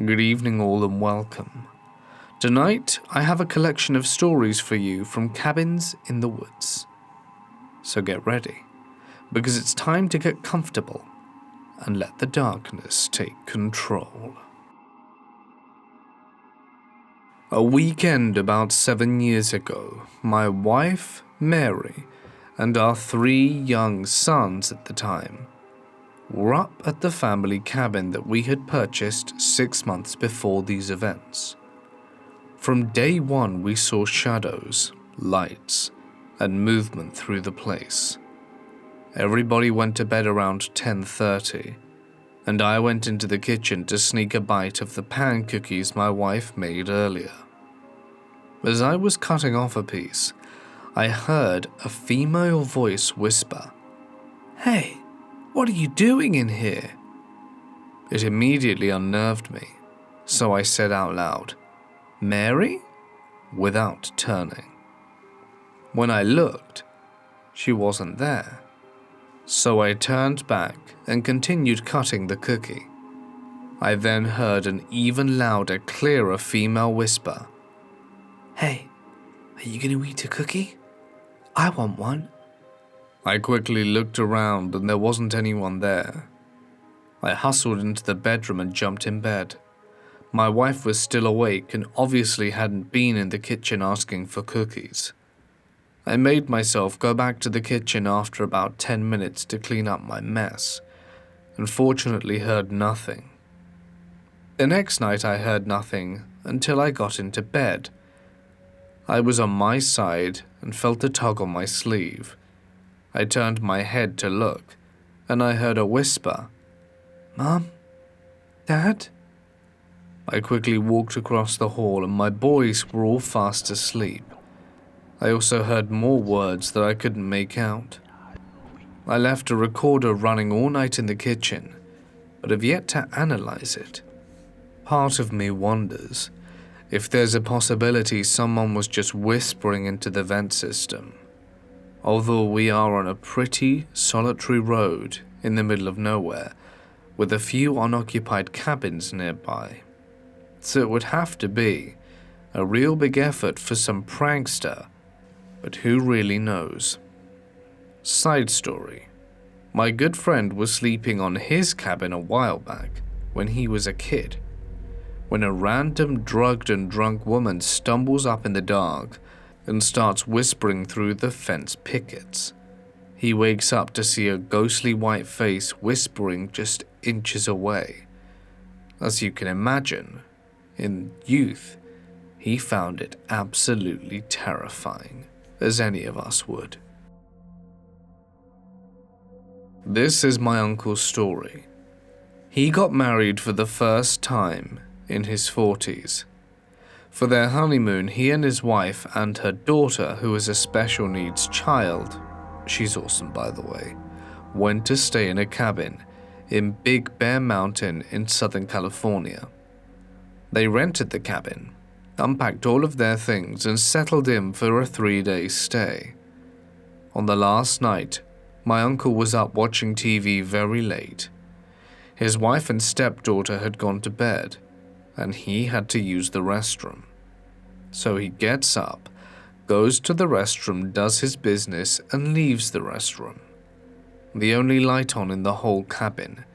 Good evening all and welcome. Tonight, I have a collection of stories for you from cabins in the woods. So get ready, because it's time to get comfortable and let the darkness take control. A weekend about 7 years ago, my wife, Mary, and our 3 young sons at the time were up at the family cabin that we had purchased 6 months before these events. From day one, we saw shadows, lights, and movement through the place. Everybody went to bed around 10:30, and I went into the kitchen to sneak a bite of the pan cookies my wife made earlier. As I was cutting off a piece, I heard a female voice whisper, "Hey, what are you doing in here?" It immediately unnerved me, so I said out loud, "Mary?" without turning. When I looked, she wasn't there, so I turned back and continued cutting the cookie. I then heard an even louder, clearer female whisper, "Hey, are you going to eat a cookie? I want one." I quickly looked around and there wasn't anyone there. I hustled into the bedroom and jumped in bed. My wife was still awake and obviously hadn't been in the kitchen asking for cookies. I made myself go back to the kitchen after about 10 minutes to clean up my mess, and fortunately heard nothing. The next night I heard nothing until I got into bed. I was on my side and felt a tug on my sleeve. I turned my head to look, and I heard a whisper, "Mom? Dad?" I quickly walked across the hall and my boys were all fast asleep. I also heard more words that I couldn't make out. I left a recorder running all night in the kitchen, but have yet to analyze it. Part of me wonders if there's a possibility someone was just whispering into the vent system. Although we are on a pretty solitary road in the middle of nowhere, with a few unoccupied cabins nearby. So it would have to be a real big effort for some prankster, but who really knows? Side story. My good friend was sleeping on his cabin a while back when he was a kid, when a random drugged and drunk woman stumbles up in the dark and starts whispering through the fence pickets. He wakes up to see a ghostly white face whispering just inches away. As you can imagine, in youth, he found it absolutely terrifying, as any of us would. This is my uncle's story. He got married for the first time in his 40s. For their honeymoon, he and his wife and her daughter, who is a special needs child, she's awesome by the way, went to stay in a cabin in Big Bear Mountain in Southern California. They rented the cabin, unpacked all of their things and settled in for a 3-day stay. On the last night, my uncle was up watching TV very late. His wife and stepdaughter had gone to bed, and he had to use the restroom. So he gets up, goes to the restroom, does his business, and leaves the restroom. The only light on in the whole cabin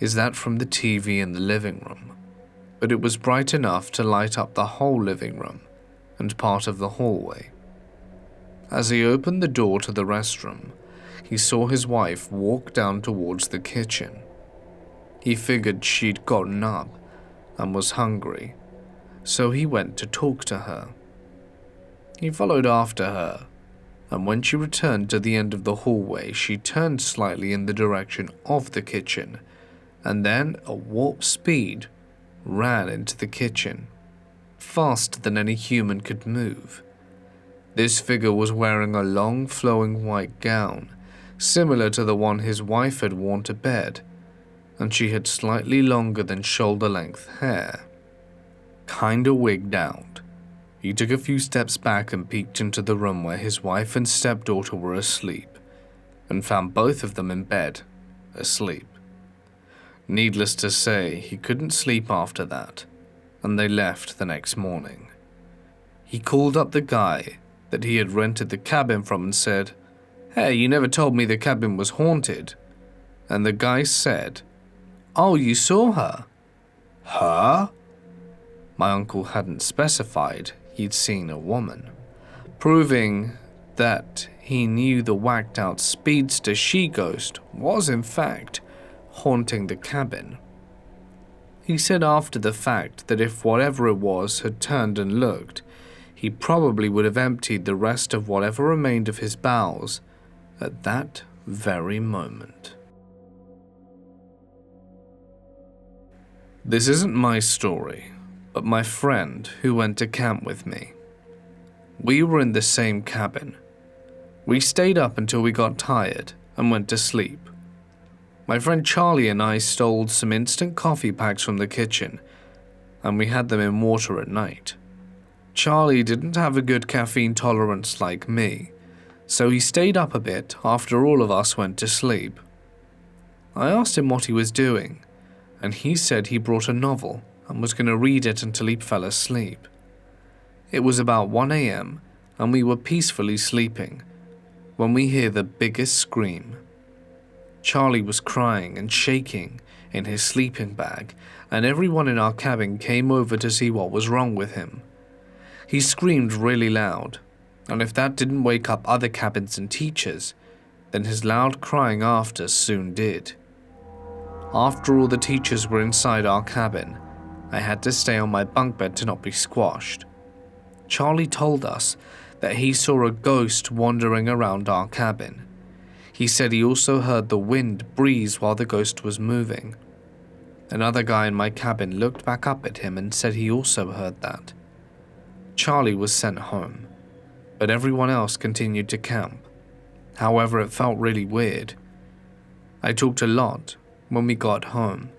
is that from the TV in the living room, but it was bright enough to light up the whole living room and part of the hallway. As he opened the door to the restroom, he saw his wife walk down towards the kitchen. He figured she'd gotten up and was hungry, so he went to talk to her. He followed after her, and when she returned to the end of the hallway, she turned slightly in the direction of the kitchen, and then at warp speed ran into the kitchen, faster than any human could move. This figure was wearing a long flowing white gown, similar to the one his wife had worn to bed, and she had slightly longer than shoulder-length hair, kinda wigged out. He took a few steps back and peeked into the room where his wife and stepdaughter were asleep, and found both of them in bed, asleep. Needless to say, he couldn't sleep after that, and they left the next morning. He called up the guy that he had rented the cabin from and said, "Hey, you never told me the cabin was haunted." And the guy said, "Oh, you saw her?" "Her?" My uncle hadn't specified he'd seen a woman, proving that he knew the whacked-out speedster she-ghost was in fact haunting the cabin. He said after the fact that if whatever it was had turned and looked, he probably would have emptied the rest of whatever remained of his bowels at that very moment. This isn't my story, but my friend who went to camp with me. We were in the same cabin. We stayed up until we got tired and went to sleep. My friend Charlie and I stole some instant coffee packs from the kitchen, and we had them in water at night. Charlie didn't have a good caffeine tolerance like me, so he stayed up a bit after all of us went to sleep. I asked him what he was doing, and he said he brought a novel and was going to read it until he fell asleep. It was about 1 a.m. and we were peacefully sleeping when we hear the biggest scream. Charlie was crying and shaking in his sleeping bag, and everyone in our cabin came over to see what was wrong with him. He screamed really loud, and if that didn't wake up other cabins and teachers, then his loud crying after soon did. After all the teachers were inside our cabin, I had to stay on my bunk bed to not be squashed. Charlie told us that he saw a ghost wandering around our cabin. He said he also heard the wind breeze while the ghost was moving. Another guy in my cabin looked back up at him and said he also heard that. Charlie was sent home, but everyone else continued to camp. However, it felt really weird. I talked a lot when we got home,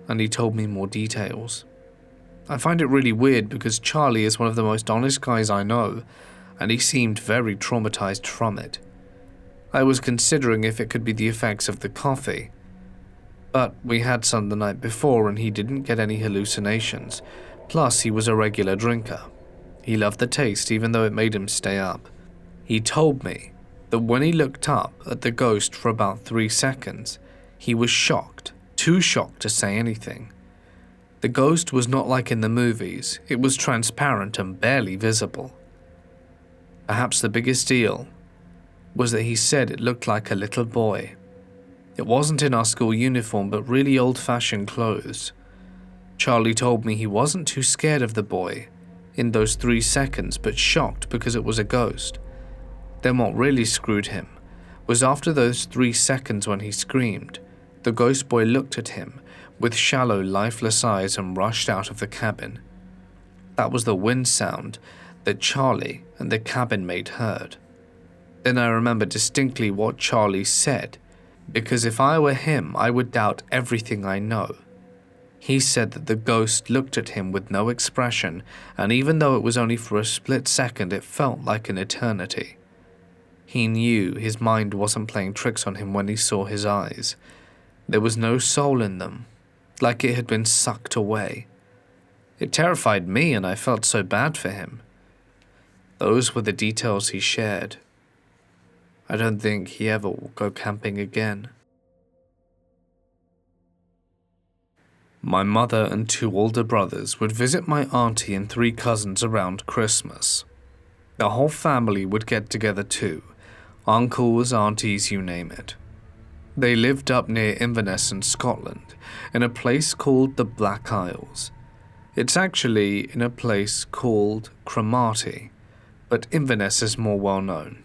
and he told me more details. I find it really weird because Charlie is one of the most honest guys I know, and he seemed very traumatized from it. I was considering if it could be the effects of the coffee, but we had some the night before and he didn't get any hallucinations, plus he was a regular drinker. He loved the taste even though it made him stay up. He told me that when he looked up at the ghost for about 3 seconds, he was shocked, too shocked to say anything. The ghost was not like in the movies, it was transparent and barely visible. Perhaps the biggest deal was that he said it looked like a little boy. It wasn't in our school uniform, but really old-fashioned clothes. Charlie told me he wasn't too scared of the boy in those 3 seconds, but shocked because it was a ghost. Then what really screwed him was after those 3 seconds when he screamed, the ghost boy looked at him with shallow, lifeless eyes and rushed out of the cabin. That was the wind sound that Charlie and the cabin mate heard. Then I remember distinctly what Charlie said, because if I were him, I would doubt everything I know. He said that the ghost looked at him with no expression, and even though it was only for a split second, it felt like an eternity. He knew his mind wasn't playing tricks on him when he saw his eyes. There was no soul in them, like it had been sucked away. It terrified me, and I felt so bad for him. Those were the details he shared. I don't think he ever will go camping again. My mother and 2 older brothers would visit my auntie and 3 cousins around Christmas. The whole family would get together too, uncles, aunties, you name it. They lived up near Inverness in Scotland, in a place called the Black Isles. It's actually in a place called Cromarty, but Inverness is more well known.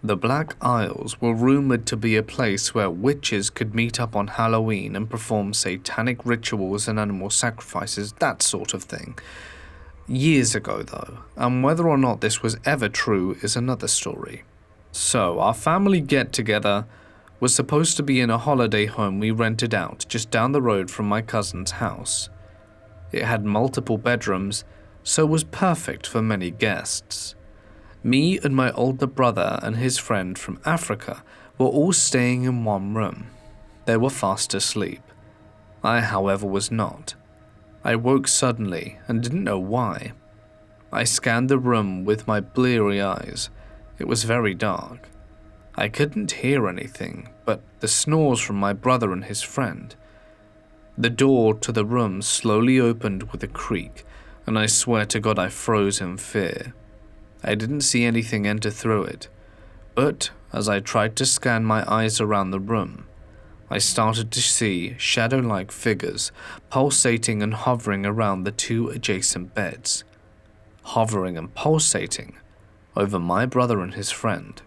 The Black Isles were rumoured to be a place where witches could meet up on Halloween and perform satanic rituals and animal sacrifices, that sort of thing. Years ago though, and whether or not this was ever true is another story. So our family get-together was supposed to be in a holiday home we rented out just down the road from my cousin's house. It had multiple bedrooms, so was perfect for many guests. Me and my older brother and his friend from Africa were all staying in one room. They were fast asleep. I, however, was not. I woke suddenly and didn't know why. I scanned the room with my bleary eyes. It was very dark. I couldn't hear anything but the snores from my brother and his friend. The door to the room slowly opened with a creak, and I swear to God I froze in fear. I didn't see anything enter through it, but as I tried to scan my eyes around the room, I started to see shadow-like figures pulsating and hovering around the two adjacent beds, hovering and pulsating over my brother and his friend.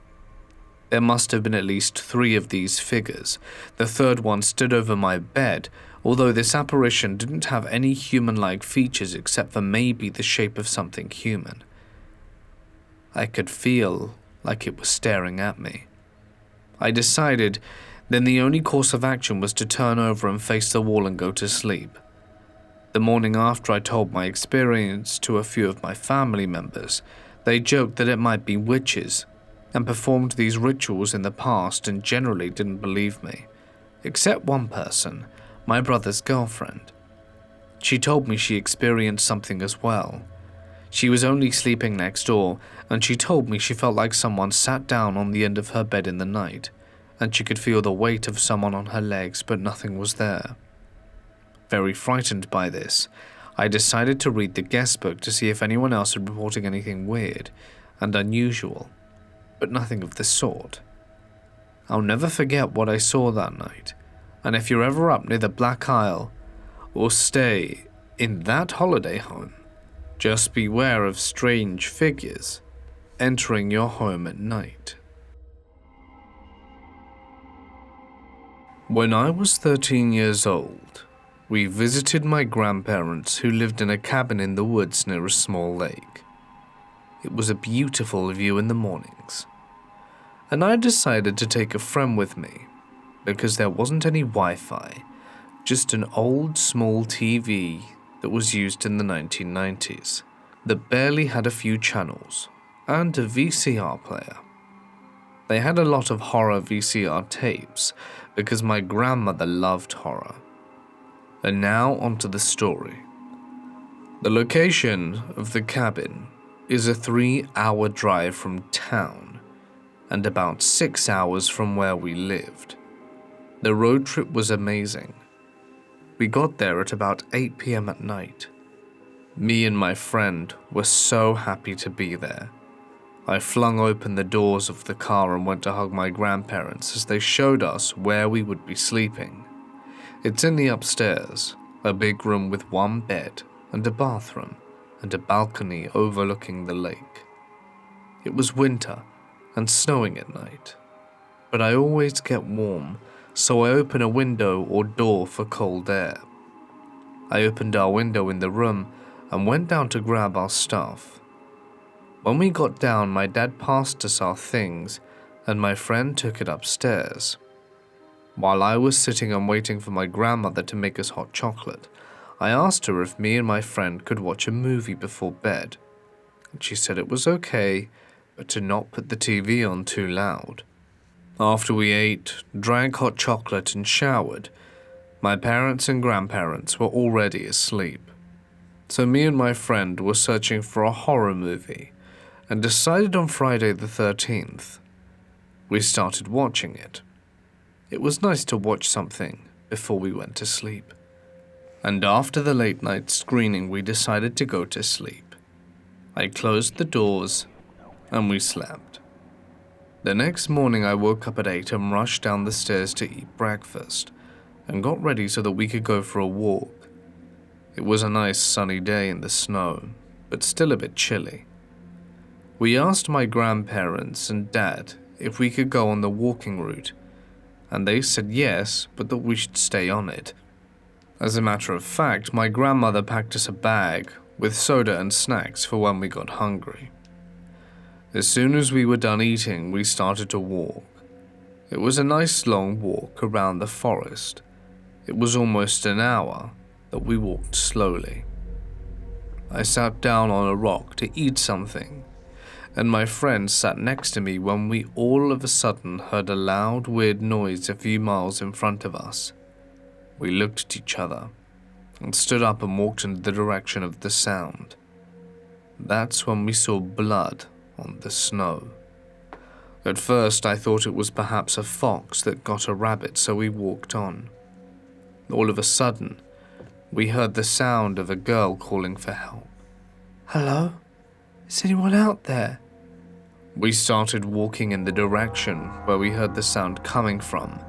There must have been at least 3 of these figures. The third one stood over my bed, although this apparition didn't have any human-like features except for maybe the shape of something human. I could feel like it was staring at me. I decided then the only course of action was to turn over and face the wall and go to sleep. The morning after I told my experience to a few of my family members, they joked that it might be witches and performed these rituals in the past and generally didn't believe me, except one person, my brother's girlfriend. She told me she experienced something as well. She was only sleeping next door, and she told me she felt like someone sat down on the end of her bed in the night, and she could feel the weight of someone on her legs, but nothing was there. Very frightened by this, I decided to read the guest book to see if anyone else had reporting anything weird and unusual, but nothing of the sort. I'll never forget what I saw that night, and if you're ever up near the Black Isle or stay in that holiday home, just beware of strange figures entering your home at night. When I was 13 years old, we visited my grandparents who lived in a cabin in the woods near a small lake. It was a beautiful view in the mornings, and I decided to take a friend with me because there wasn't any Wi-Fi, just an old small TV that was used in the 1990s that barely had a few channels and a VCR player. They had a lot of horror VCR tapes because my grandmother loved horror. And now onto the story. The location of the cabin is a 3-hour drive from town and about 6 hours from where we lived. The road trip was amazing. We got there at about 8 p.m. at night. Me and my friend were so happy to be there. I flung open the doors of the car and went to hug my grandparents as they showed us where we would be sleeping. It's in the upstairs, a big room with 1 bed and a bathroom and a balcony overlooking the lake. It was winter and snowing at night, but I always get warm, so I open a window or door for cold air. I opened our window in the room and went down to grab our stuff. When we got down, my dad passed us our things and my friend took it upstairs. While I was sitting and waiting for my grandmother to make us hot chocolate, I asked her if me and my friend could watch a movie before bed. She said it was okay, but to not put the TV on too loud. After we ate, drank hot chocolate and showered, my parents and grandparents were already asleep. So me and my friend were searching for a horror movie and decided on Friday the 13th. We started watching it. It was nice to watch something before we went to sleep. And after the late night screening, we decided to go to sleep. I closed the doors and we slept. The next morning I woke up at 8 and rushed down the stairs to eat breakfast and got ready so that we could go for a walk. It was a nice sunny day in the snow, but still a bit chilly. We asked my grandparents and dad if we could go on the walking route, and they said yes, but that we should stay on it. As a matter of fact, my grandmother packed us a bag with soda and snacks for when we got hungry. As soon as we were done eating, we started to walk. It was a nice long walk around the forest. It was almost an hour that we walked slowly. I sat down on a rock to eat something, and my friend sat next to me when we all of a sudden heard a loud, weird noise a few miles in front of us. We looked at each other. and stood up and walked in the direction of the sound. That's when we saw blood on the snow. At first, I thought it was perhaps a fox that got a rabbit, so we walked on. All of a sudden, we heard the sound of a girl calling for help. "Hello? Is anyone out there?" We started walking in the direction where we heard the sound coming from,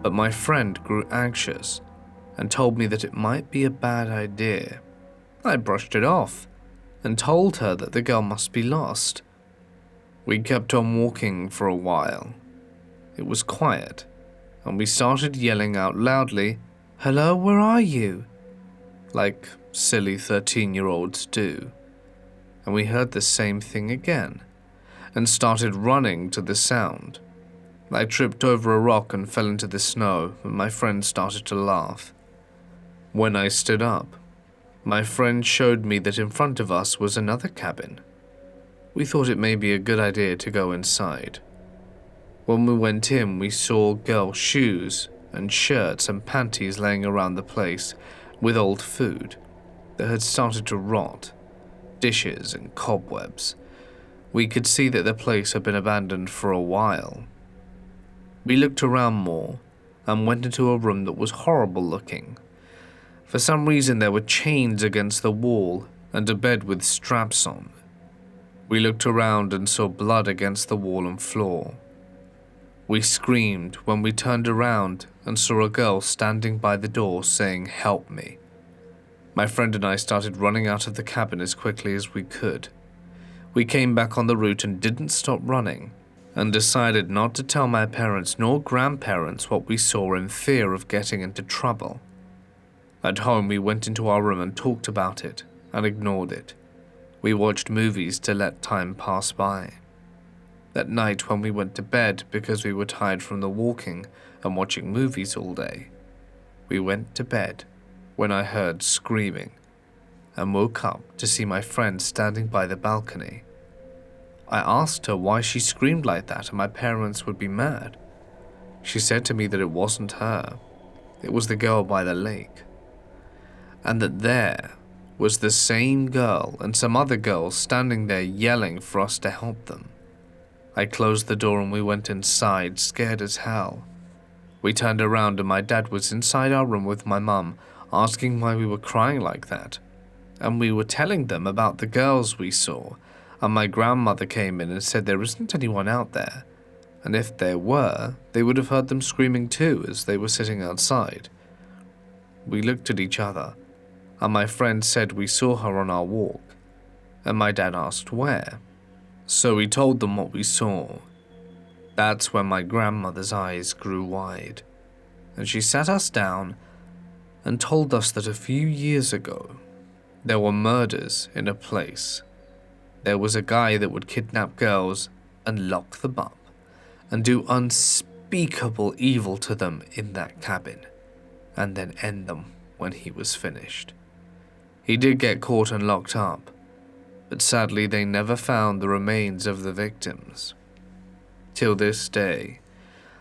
but my friend grew anxious and told me that it might be a bad idea. I brushed it off and told her that the girl must be lost. We kept on walking for a while. It was quiet, and we started yelling out loudly, "Hello, where are you?" like silly 13-year-olds do. And we heard the same thing again, and started running to the sound. I tripped over a rock and fell into the snow, and my friend started to laugh. When I stood up, my friend showed me that in front of us was another cabin. We thought it may be a good idea to go inside. When we went in, we saw girls' shoes and shirts and panties laying around the place with old food that had started to rot, dishes and cobwebs. We could see that the place had been abandoned for a while. We looked around more and went into a room that was horrible looking. For some reason there were chains against the wall and a bed with straps on. We looked around and saw blood against the wall and floor. We screamed when we turned around and saw a girl standing by the door saying, "Help me." My friend and I started running out of the cabin as quickly as we could. We came back on the route and didn't stop running, and decided not to tell my parents nor grandparents what we saw in fear of getting into trouble. At home, we went into our room and talked about it and ignored it. We watched movies to let time pass by. That night when we went to bed because we were tired from the walking and watching movies all day, we went to bed when I heard screaming and woke up to see my friend standing by the balcony. I asked her why she screamed like that and my parents would be mad. She said to me that it wasn't her, it was the girl by the lake, and that there was the same girl and some other girls standing there yelling for us to help them. I closed the door and we went inside, scared as hell. We turned around and my dad was inside our room with my mum, asking why we were crying like that. And we were telling them about the girls we saw, and my grandmother came in and said there isn't anyone out there, and if there were, they would have heard them screaming too as they were sitting outside. We looked at each other, and my friend said we saw her on our walk, and my dad asked where. So we told them what we saw. That's when my grandmother's eyes grew wide, and she sat us down and told us that a few years ago, there were murders in a place. There was a guy that would kidnap girls and lock them up and do unspeakable evil to them in that cabin, and then end them when he was finished. He did get caught and locked up, but sadly they never found the remains of the victims. Till this day,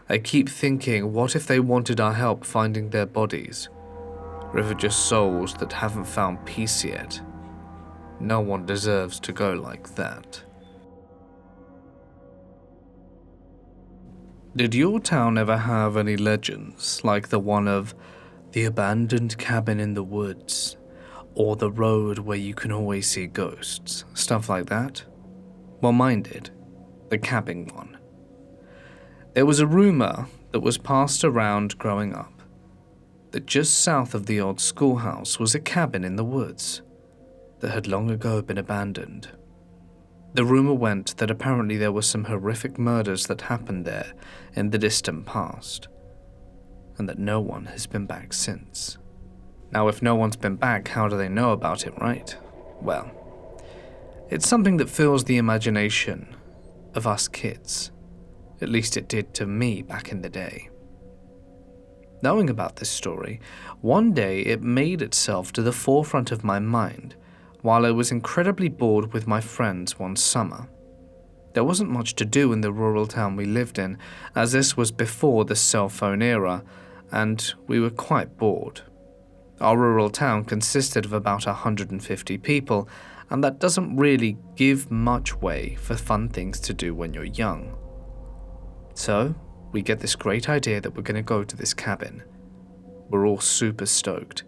I keep thinking, what if they wanted our help finding their bodies? Or if it's just souls that haven't found peace yet? No one deserves to go like that. Did your town ever have any legends like the one of the abandoned cabin in the woods, or the road where you can always see ghosts, stuff like that? Well, mine did. The cabin one. There was a rumor that was passed around growing up that just south of the old schoolhouse was a cabin in the woods that had long ago been abandoned. The rumor went that apparently there were some horrific murders that happened there in the distant past, and that no one has been back since. Now, if no one's been back, how do they know about it, right? Well, it's something that fills the imagination of us kids. At least it did to me back in the day. Knowing about this story, one day it made itself to the forefront of my mind while I was incredibly bored with my friends one summer. There wasn't much to do in the rural town we lived in, as this was before the cell phone era, and we were quite bored. Our rural town consisted of about 150 people, and that doesn't really give much way for fun things to do when you're young. So, we get this great idea that we're going to go to this cabin. We're all super stoked.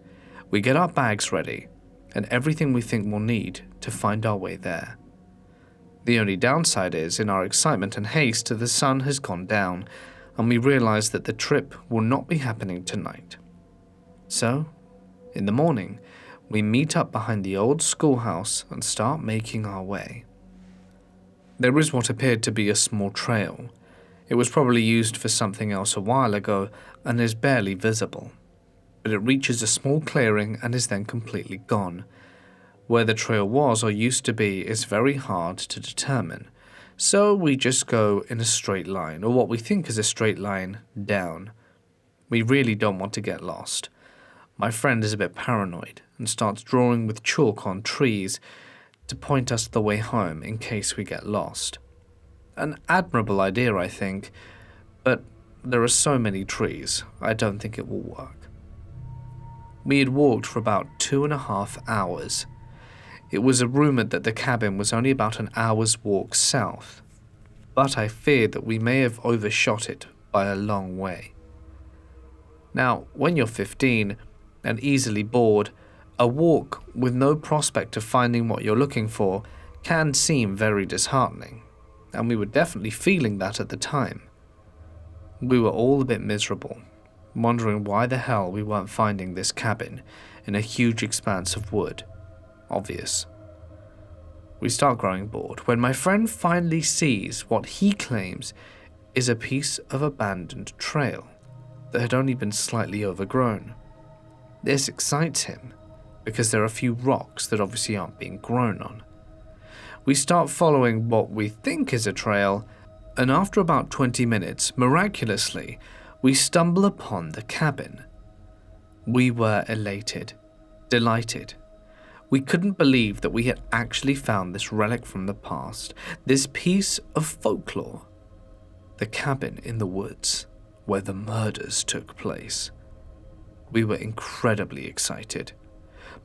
We get our bags ready, and everything we think we'll need to find our way there. The only downside is, in our excitement and haste, the sun has gone down, and we realize that the trip will not be happening tonight. So, in the morning, we meet up behind the old schoolhouse and start making our way. There is what appeared to be a small trail. It was probably used for something else a while ago and is barely visible, but it reaches a small clearing and is then completely gone. Where the trail was or used to be is very hard to determine, so we just go in a straight line, or what we think is a straight line, down. We really don't want to get lost. My friend is a bit paranoid and starts drawing with chalk on trees to point us the way home in case we get lost. An admirable idea, I think, but there are so many trees, I don't think it will work. We had walked for about 2.5 hours. It was rumored that the cabin was only about an hour's walk south, but I feared that we may have overshot it by a long way. Now, when you're 15 and easily bored, a walk with no prospect of finding what you're looking for can seem very disheartening, and we were definitely feeling that at the time. We were all a bit miserable, wondering why the hell we weren't finding this cabin in a huge expanse of wood. Obvious. We start growing bored when my friend finally sees what he claims is a piece of abandoned trail that had only been slightly overgrown. This excites him because there are a few rocks that obviously aren't being grown on. We start following what we think is a trail, and after about 20 minutes, miraculously, we stumble upon the cabin. We were elated, delighted. We couldn't believe that we had actually found this relic from the past, this piece of folklore. The cabin in the woods where the murders took place. We were incredibly excited.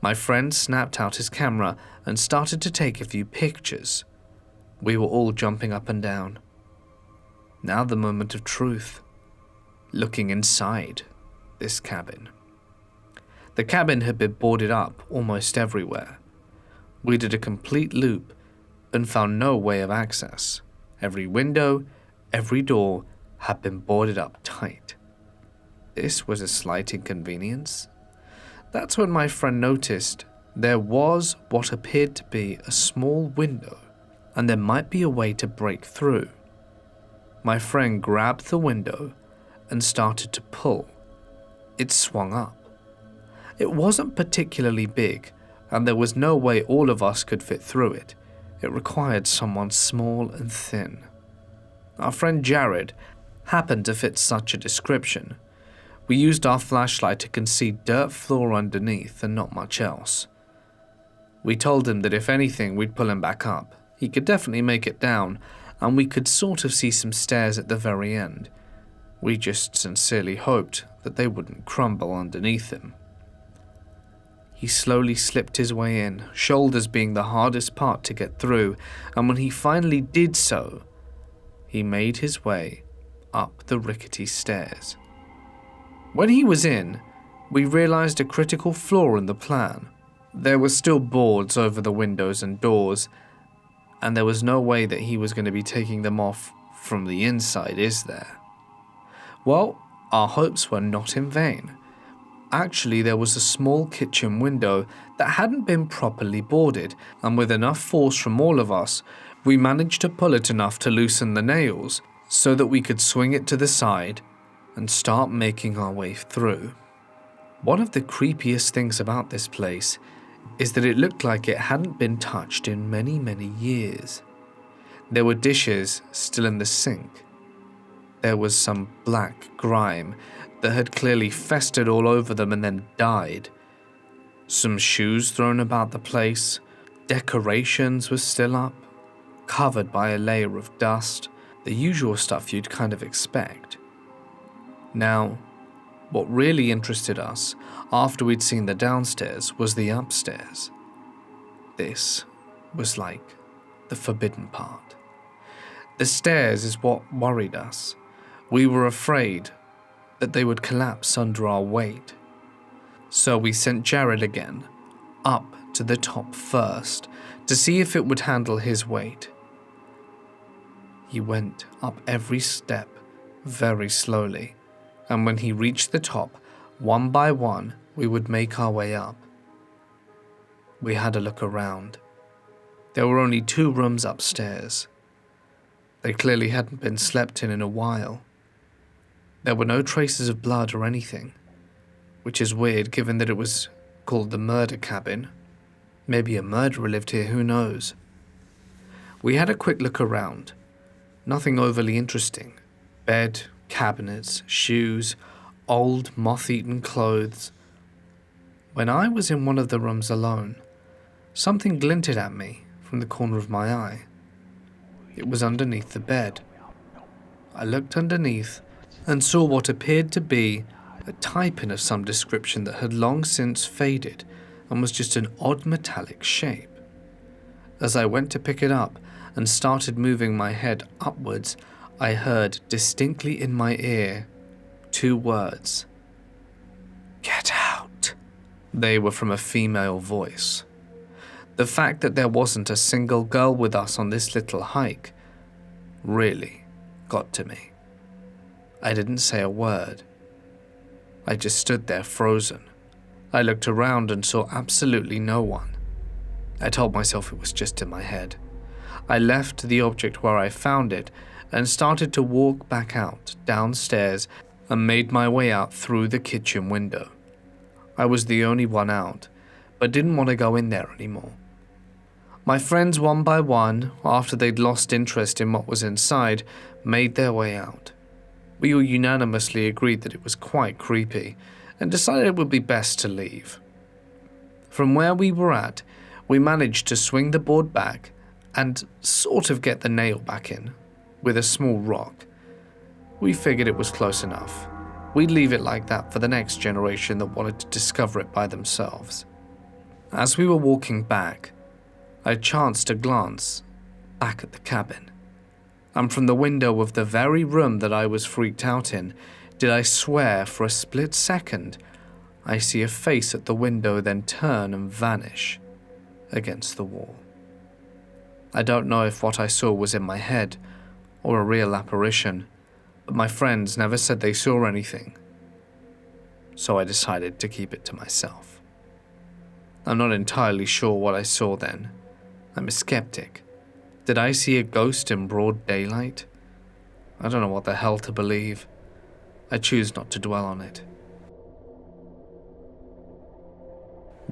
My friend snapped out his camera and started to take a few pictures. We were all jumping up and down. Now the moment of truth. Looking inside this cabin. The cabin had been boarded up almost everywhere. We did a complete loop and found no way of access. Every window, every door had been boarded up tight. This was a slight inconvenience. That's when my friend noticed there was what appeared to be a small window, and there might be a way to break through. My friend grabbed the window and started to pull. It swung up. It wasn't particularly big, and there was no way all of us could fit through it. It required someone small and thin. Our friend Jared happened to fit such a description. We used our flashlight to see dirt floor underneath and not much else. We told him that if anything, we'd pull him back up. He could definitely make it down, and we could sort of see some stairs at the very end. We just sincerely hoped that they wouldn't crumble underneath him. He slowly slipped his way in, shoulders being the hardest part to get through, and when he finally did so, he made his way up the rickety stairs. When he was in, we realized a critical flaw in the plan. There were still boards over the windows and doors, and there was no way that he was going to be taking them off from the inside, is there? Well, our hopes were not in vain. Actually, there was a small kitchen window that hadn't been properly boarded, and with enough force from all of us, we managed to pull it enough to loosen the nails so that we could swing it to the side and start making our way through. One of the creepiest things about this place is that it looked like it hadn't been touched in many, many years. There were dishes still in the sink. There was some black grime that had clearly festered all over them and then died. Some shoes thrown about the place. Decorations were still up, covered by a layer of dust, the usual stuff you'd kind of expect. Now, What really interested us after we'd seen the downstairs was the upstairs. This was like the forbidden part. The stairs is what worried us. We were afraid that they would collapse under our weight. So we sent Jared again, up to the top first, to see if it would handle his weight. He went up every step very slowly, and when he reached the top, one by one, we would make our way up. We had a look around. There were only 2 rooms upstairs. They clearly hadn't been slept in a while. There were no traces of blood or anything, which is weird given that it was called the murder cabin. Maybe a murderer lived here, who knows. We had a quick look around. Nothing overly interesting. Bed, cabinets, shoes, old moth-eaten clothes. When I was in one of the rooms alone, something glinted at me from the corner of my eye. It was underneath the bed. I looked underneath and saw what appeared to be a tie-pin of some description that had long since faded and was just an odd metallic shape. As I went to pick it up and started moving my head upwards, I heard distinctly in my ear 2 words. "Get out." They were from a female voice. The fact that there wasn't a single girl with us on this little hike really got to me. I didn't say a word. I just stood there frozen. I looked around and saw absolutely no one. I told myself it was just in my head. I left the object where I found it and started to walk back out, downstairs, and made my way out through the kitchen window. I was the only one out, but didn't want to go in there anymore. My friends, one by one, after they'd lost interest in what was inside, made their way out. We all unanimously agreed that it was quite creepy, and decided it would be best to leave. From where we were at, we managed to swing the board back and sort of get the nail back in, with a small rock. We figured it was close enough. We'd leave it like that for the next generation that wanted to discover it by themselves. As we were walking back, I chanced to glance back at the cabin, and from the window of the very room that I was freaked out in, did I swear for a split second, I see a face at the window then turn and vanish against the wall. I don't know if what I saw was in my head or a real apparition, but my friends never said they saw anything, so I decided to keep it to myself. I'm not entirely sure what I saw then. I'm a skeptic. Did I see a ghost in broad daylight? I don't know what the hell to believe. I choose not to dwell on it.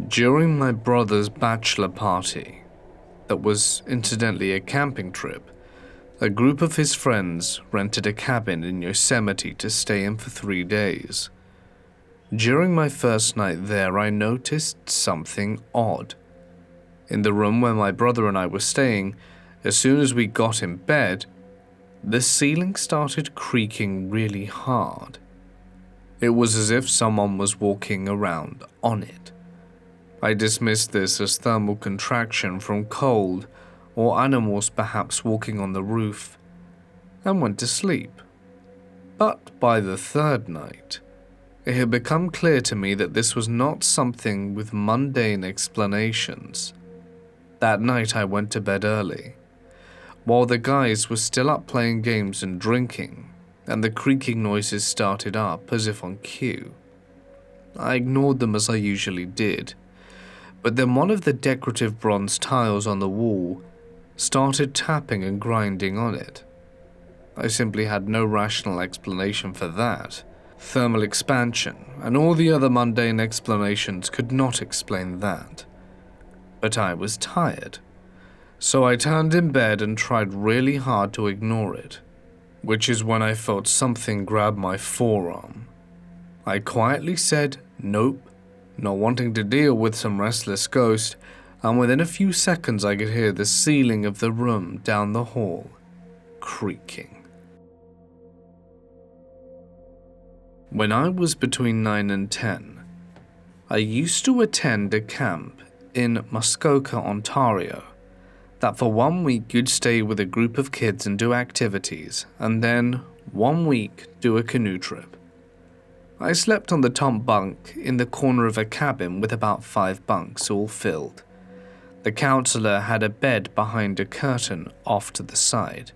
During my brother's bachelor party, that was incidentally a camping trip, a group of his friends rented a cabin in Yosemite to stay in for 3 days. During my first night there, I noticed something odd. In the room where my brother and I were staying, as soon as we got in bed, the ceiling started creaking really hard. It was as if someone was walking around on it. I dismissed this as thermal contraction from cold or animals perhaps walking on the roof, and went to sleep. But by the 3rd night, it had become clear to me that this was not something with mundane explanations. That night I went to bed early, while the guys were still up playing games and drinking, and the creaking noises started up as if on cue. I ignored them as I usually did, but then one of the decorative bronze tiles on the wall started tapping and grinding on it. I simply had no rational explanation for that. Thermal expansion and all the other mundane explanations could not explain that. But I was tired, so I turned in bed and tried really hard to ignore it, which is when I felt something grab my forearm. I quietly said nope, not wanting to deal with some restless ghost, and within a few seconds I could hear the ceiling of the room down the hall creaking. When I was between 9 and 10, I used to attend a camp in Muskoka, Ontario, that for 1 week you'd stay with a group of kids and do activities, and then 1 week do a canoe trip. I slept on the top bunk in the corner of a cabin with about 5 bunks all filled. The counselor had a bed behind a curtain off to the side.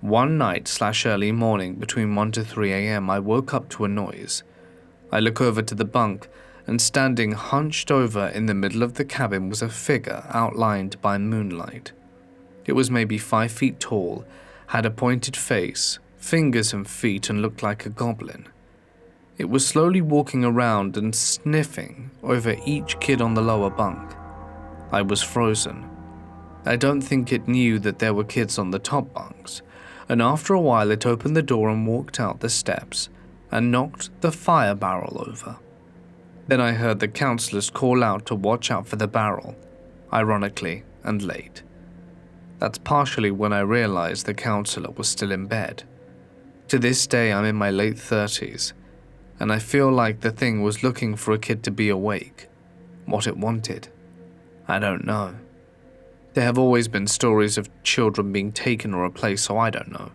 One night/early morning between 1 to 3 a.m. I woke up to a noise. I look over to the bunk, and standing hunched over in the middle of the cabin was a figure outlined by moonlight. It was maybe 5 feet tall, had a pointed face, fingers and feet, and looked like a goblin. It was slowly walking around and sniffing over each kid on the lower bunk. I was frozen. I don't think it knew that there were kids on the top bunks, and after a while it opened the door and walked out the steps and knocked the fire barrel over. Then I heard the counselors call out to watch out for the barrel, ironically and late. That's partially when I realized the counselor was still in bed. To this day I'm in my late 30s, and I feel like the thing was looking for a kid to be awake. What it wanted, I don't know. There have always been stories of children being taken or replaced, so I don't know.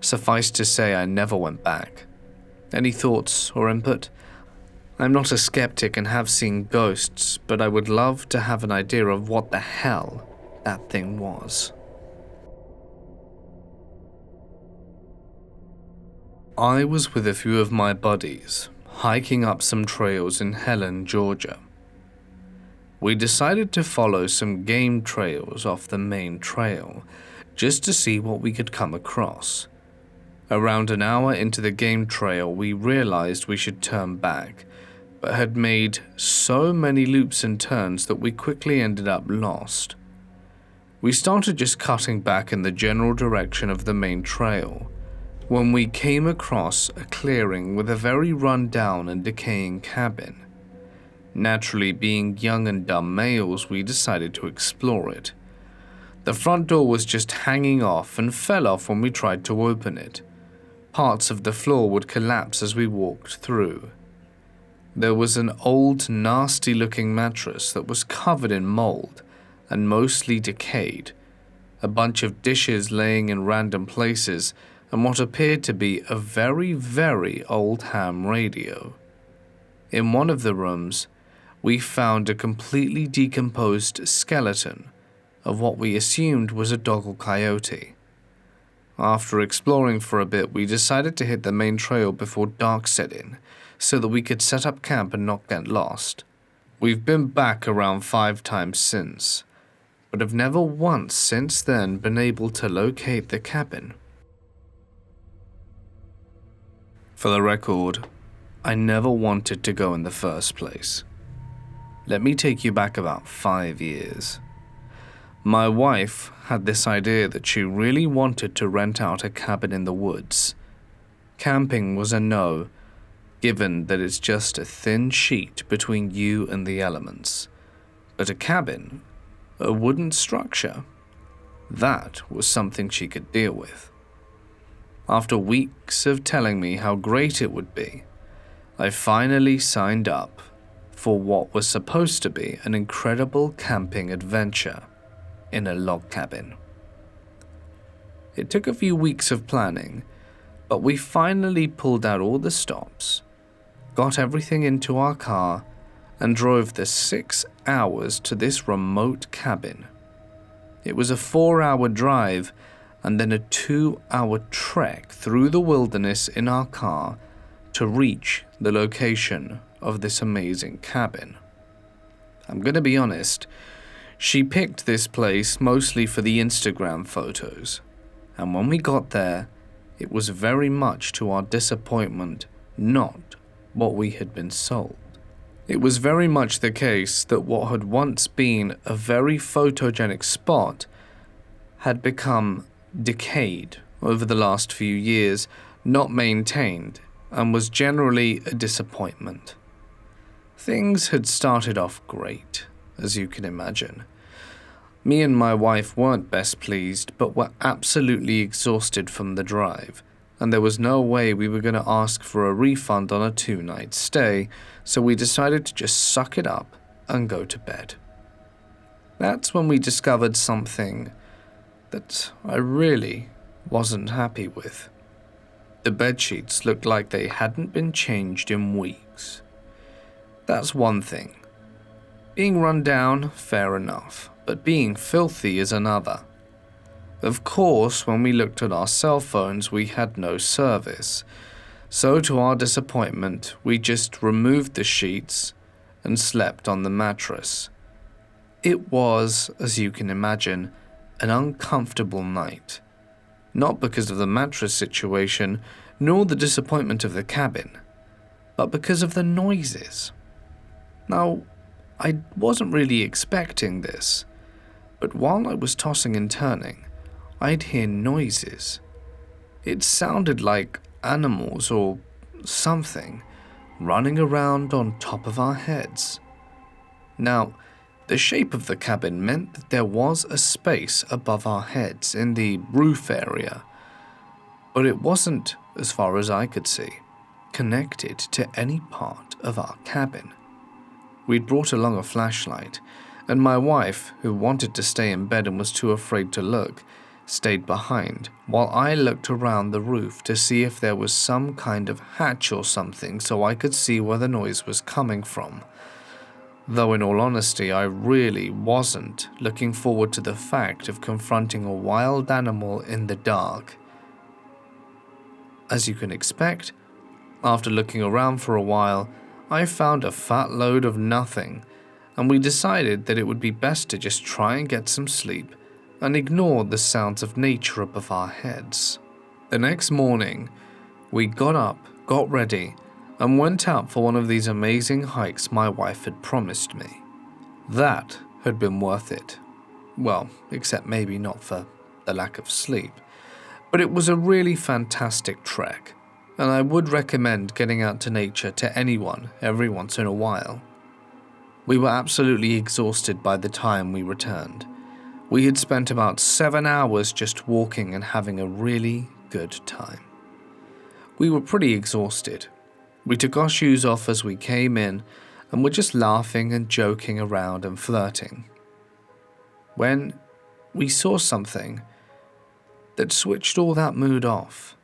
Suffice to say, I never went back. Any thoughts or input? I'm not a skeptic and have seen ghosts, but I would love to have an idea of what the hell that thing was. I was with a few of my buddies, hiking up some trails in Helen, Georgia. We decided to follow some game trails off the main trail, just to see what we could come across. Around an hour into the game trail, we realized we should turn back, but had made so many loops and turns that we quickly ended up lost. We started just cutting back in the general direction of the main trail, when we came across a clearing with a very run-down and decaying cabin. Naturally, being young and dumb males, we decided to explore it. The front door was just hanging off and fell off when we tried to open it. Parts of the floor would collapse as we walked through. There was an old, nasty-looking mattress that was covered in mold and mostly decayed, a bunch of dishes laying in random places, and what appeared to be a very, very old ham radio. In one of the rooms, we found a completely decomposed skeleton of what we assumed was a dog or coyote. After exploring for a bit, we decided to hit the main trail before dark set in, so that we could set up camp and not get lost. We've been back around 5 times since, but have never once since then been able to locate the cabin. For the record, I never wanted to go in the first place. Let me take you back about 5 years. My wife had this idea that she really wanted to rent out a cabin in the woods. Camping was a no, given that it's just a thin sheet between you and the elements. But a cabin, a wooden structure, that was something she could deal with. After weeks of telling me how great it would be, I finally signed up for what was supposed to be an incredible camping adventure in a log cabin. It took a few weeks of planning, but we finally pulled out all the stops, got everything into our car, and drove the 6 hours to this remote cabin. It was a 4-hour drive and then a 2-hour trek through the wilderness in our car to reach the location of this amazing cabin. I'm gonna be honest, she picked this place mostly for the Instagram photos, and when we got there, it was very much to our disappointment not what we had been sold. It was very much the case that what had once been a very photogenic spot had become decayed over the last few years, not maintained, and was generally a disappointment. Things had started off great, as you can imagine. Me and my wife weren't best pleased, but were absolutely exhausted from the drive, and there was no way we were going to ask for a refund on a 2-night stay, so we decided to just suck it up and go to bed. That's when we discovered something that I really wasn't happy with. The bedsheets looked like they hadn't been changed in weeks. That's one thing. Being run down, fair enough, but being filthy is another. Of course, when we looked at our cell phones, we had no service. So to our disappointment, we just removed the sheets and slept on the mattress. It was, as you can imagine, an uncomfortable night. Not because of the mattress situation, nor the disappointment of the cabin, but because of the noises. Now, I wasn't really expecting this, but while I was tossing and turning, I'd hear noises. It sounded like animals or something running around on top of our heads. Now, the shape of the cabin meant that there was a space above our heads in the roof area, but it wasn't, as far as I could see, connected to any part of our cabin. We'd brought along a flashlight, and my wife, who wanted to stay in bed and was too afraid to look, stayed behind, while I looked around the roof to see if there was some kind of hatch or something so I could see where the noise was coming from. Though in all honesty, I really wasn't looking forward to the fact of confronting a wild animal in the dark. As you can expect, after looking around for a while, I found a fat load of nothing, and we decided that it would be best to just try and get some sleep and ignore the sounds of nature above our heads. The next morning, we got up, got ready, and went out for one of these amazing hikes my wife had promised me. That had been worth it. Well, except maybe not for the lack of sleep. But it was a really fantastic trek, and I would recommend getting out to nature to anyone every once in a while. We were absolutely exhausted by the time we returned. We had spent about 7 hours just walking and having a really good time. We were pretty exhausted. We took our shoes off as we came in and were just laughing and joking around and flirting, when we saw something that switched all that mood off.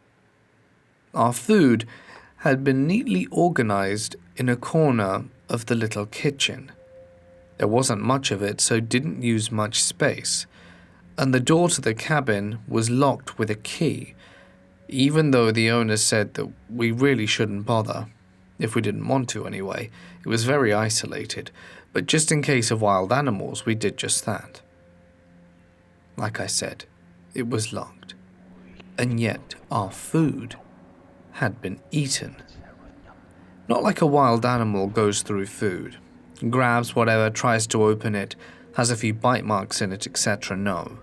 Our food had been neatly organized in a corner of the little kitchen. There wasn't much of it, so didn't use much space, and the door to the cabin was locked with a key, even though the owner said that we really shouldn't bother, if we didn't want to anyway. It was very isolated, but just in case of wild animals, we did just that. Like I said, it was locked, and yet our food had been eaten. Not like a wild animal goes through food, grabs whatever, tries to open it, has a few bite marks in it, etc. No.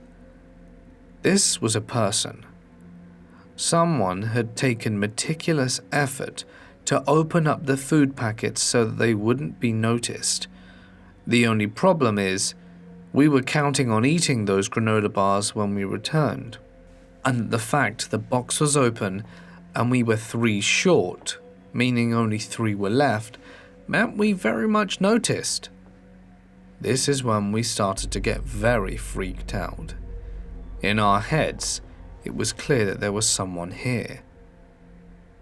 This was a person. Someone had taken meticulous effort to open up the food packets so that they wouldn't be noticed. The only problem is, we were counting on eating those granola bars when we returned, and the fact the box was open and we were 3 short, meaning only 3 were left, meant we very much noticed. This is when we started to get very freaked out. In our heads, it was clear that there was someone here.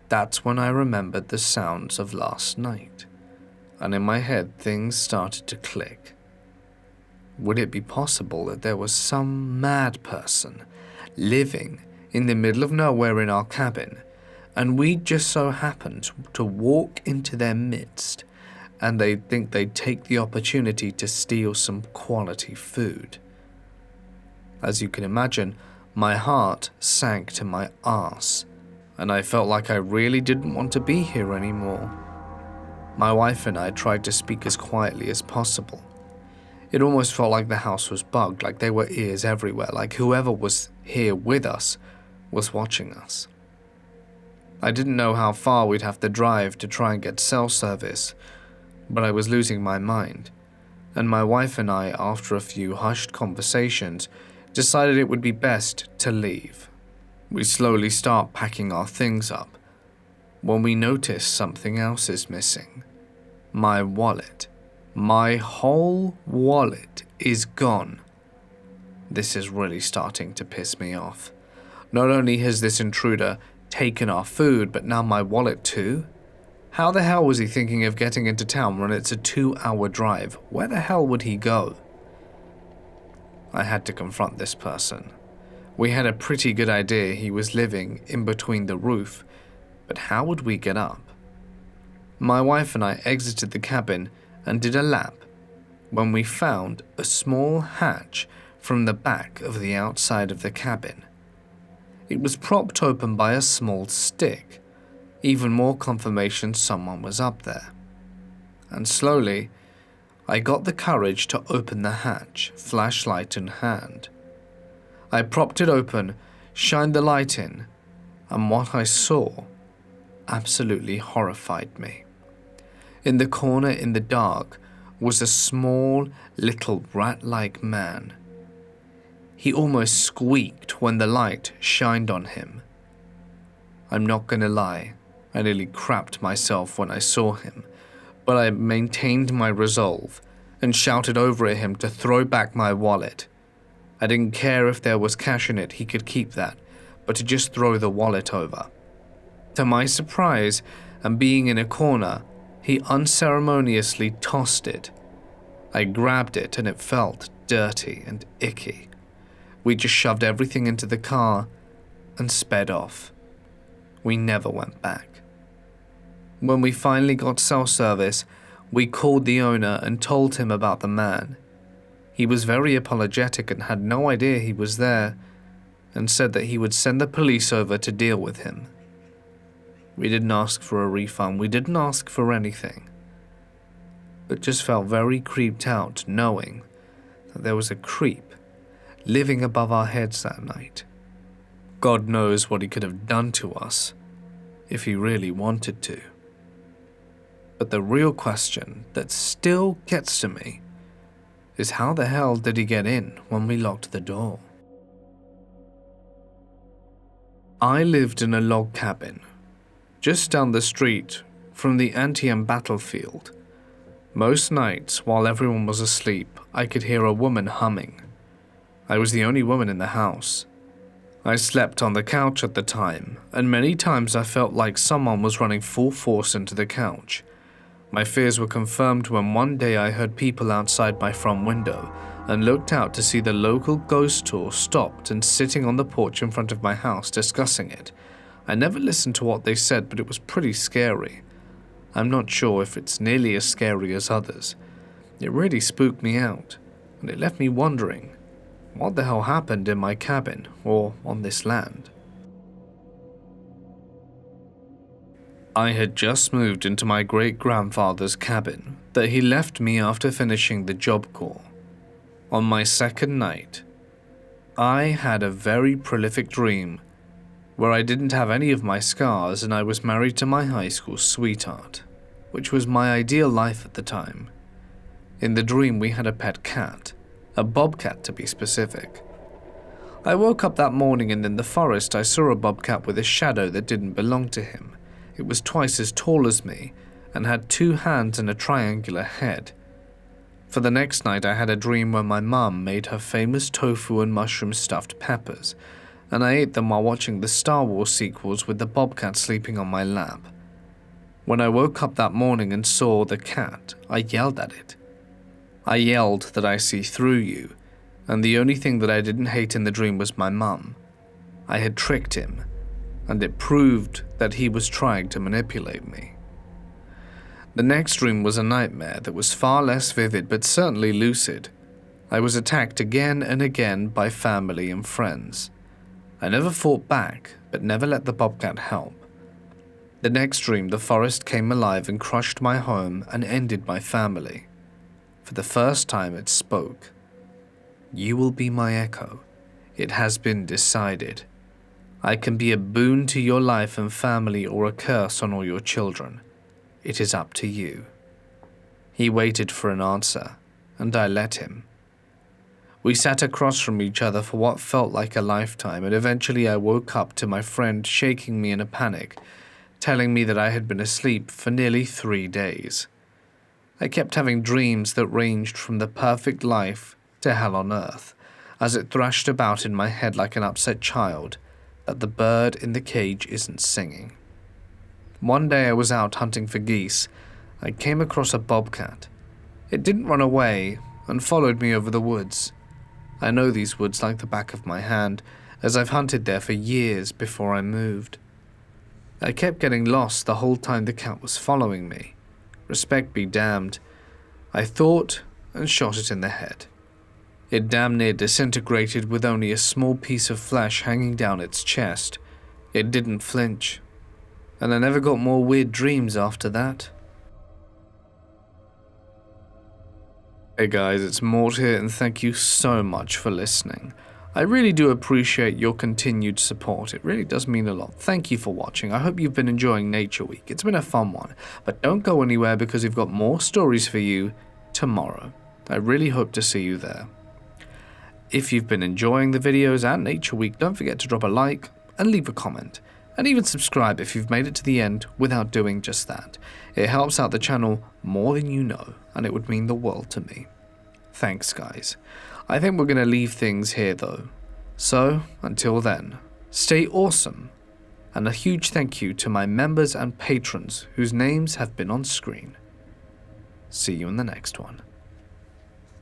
That's when I remembered the sounds of last night, and in my head things started to click. Would it be possible that there was some mad person living in the middle of nowhere in our cabin, and we just so happened to walk into their midst, and they'd think they'd take the opportunity to steal some quality food? As you can imagine, my heart sank to my arse, and I felt like I really didn't want to be here anymore. My wife and I tried to speak as quietly as possible. It almost felt like the house was bugged, like there were ears everywhere, like whoever was here with us was watching us. I didn't know how far we'd have to drive to try and get cell service, but I was losing my mind, and my wife and I, after a few hushed conversations, decided it would be best to leave. We slowly start packing our things up when we notice something else is missing. My wallet. My whole wallet is gone. This is really starting to piss me off. Not only has this intruder taken our food, but now my wallet too? How the hell was he thinking of getting into town when it's a 2-hour drive? Where the hell would he go? I had to confront this person. We had a pretty good idea he was living in between the roof, but how would we get up? My wife and I exited the cabin and did a lap when we found a small hatch from the back of the outside of the cabin. It was propped open by a small stick, even more confirmation someone was up there. And slowly, I got the courage to open the hatch, flashlight in hand. I propped it open, shined the light in, and what I saw absolutely horrified me. In the corner in the dark was a small, little rat-like man. He almost squeaked when the light shined on him. I'm not gonna lie, I nearly crapped myself when I saw him, but I maintained my resolve and shouted over at him to throw back my wallet. I didn't care if there was cash in it, he could keep that, but to just throw the wallet over. To my surprise, and being in a corner, he unceremoniously tossed it. I grabbed it and it felt dirty and icky. We just shoved everything into the car and sped off. We never went back. When we finally got cell service, we called the owner and told him about the man. He was very apologetic and had no idea he was there, and said that he would send the police over to deal with him. We didn't ask for a refund, we didn't ask for anything, but just felt very creeped out knowing that there was a creep living above our heads that night. God knows what he could have done to us if he really wanted to. But the real question that still gets to me is how the hell did he get in when we locked the door? I lived in a log cabin just down the street from the Antietam battlefield. Most nights, while everyone was asleep, I could hear a woman humming. I was the only woman in the house. I slept on the couch at the time, and many times I felt like someone was running full force into the couch. My fears were confirmed when one day I heard people outside my front window and looked out to see the local ghost tour stopped and sitting on the porch in front of my house discussing it. I never listened to what they said, but it was pretty scary. I'm not sure if it's nearly as scary as others. It really spooked me out, and it left me wondering what the hell happened in my cabin or on this land. I had just moved into my great-grandfather's cabin that he left me after finishing the Job Corps. On my second night, I had a very prolific dream where I didn't have any of my scars and I was married to my high school sweetheart, which was my ideal life at the time. In the dream, we had a pet cat, a bobcat to be specific. I woke up that morning and in the forest I saw a bobcat with a shadow that didn't belong to him. It was twice as tall as me and had 2 hands and a triangular head. For the next night I had a dream where my mum made her famous tofu and mushroom stuffed peppers, and I ate them while watching the Star Wars sequels with the bobcat sleeping on my lap. When I woke up that morning and saw the cat, I yelled at it. I yelled that I see through you, and the only thing that I didn't hate in the dream was my mum. I had tricked him, and it proved that he was trying to manipulate me. The next dream was a nightmare that was far less vivid but certainly lucid. I was attacked again and again by family and friends. I never fought back, but never let the bobcat help. The next dream, the forest came alive and crushed my home and ended my family. For the first time it spoke. You will be my echo. It has been decided. I can be a boon to your life and family or a curse on all your children. It is up to you. He waited for an answer, and I let him. We sat across from each other for what felt like a lifetime, and eventually I woke up to my friend shaking me in a panic, telling me that I had been asleep for nearly 3 days. I kept having dreams that ranged from the perfect life to hell on earth, as it thrashed about in my head like an upset child that the bird in the cage isn't singing. One day I was out hunting for geese. I came across a bobcat. It didn't run away and followed me over the woods. I know these woods like the back of my hand, as I've hunted there for years before I moved. I kept getting lost the whole time the cat was following me. Respect be damned. I thought and shot it in the head. It damn near disintegrated with only a small piece of flesh hanging down its chest. It didn't flinch. And I never got more weird dreams after that. Hey guys, it's Mort here, and thank you so much for listening. I really do appreciate your continued support. It really does mean a lot. Thank you for watching. I hope you've been enjoying Nature Week. It's been a fun one, but don't go anywhere because we've got more stories for you tomorrow. I really hope to see you there. If you've been enjoying the videos and Nature Week, don't forget to drop a like and leave a comment. And even subscribe if you've made it to the end without doing just that. It helps out the channel more than you know, and it would mean the world to me. Thanks, guys. I think we're going to leave things here, though. So, until then, stay awesome. And a huge thank you to my members and patrons whose names have been on screen. See you in the next one.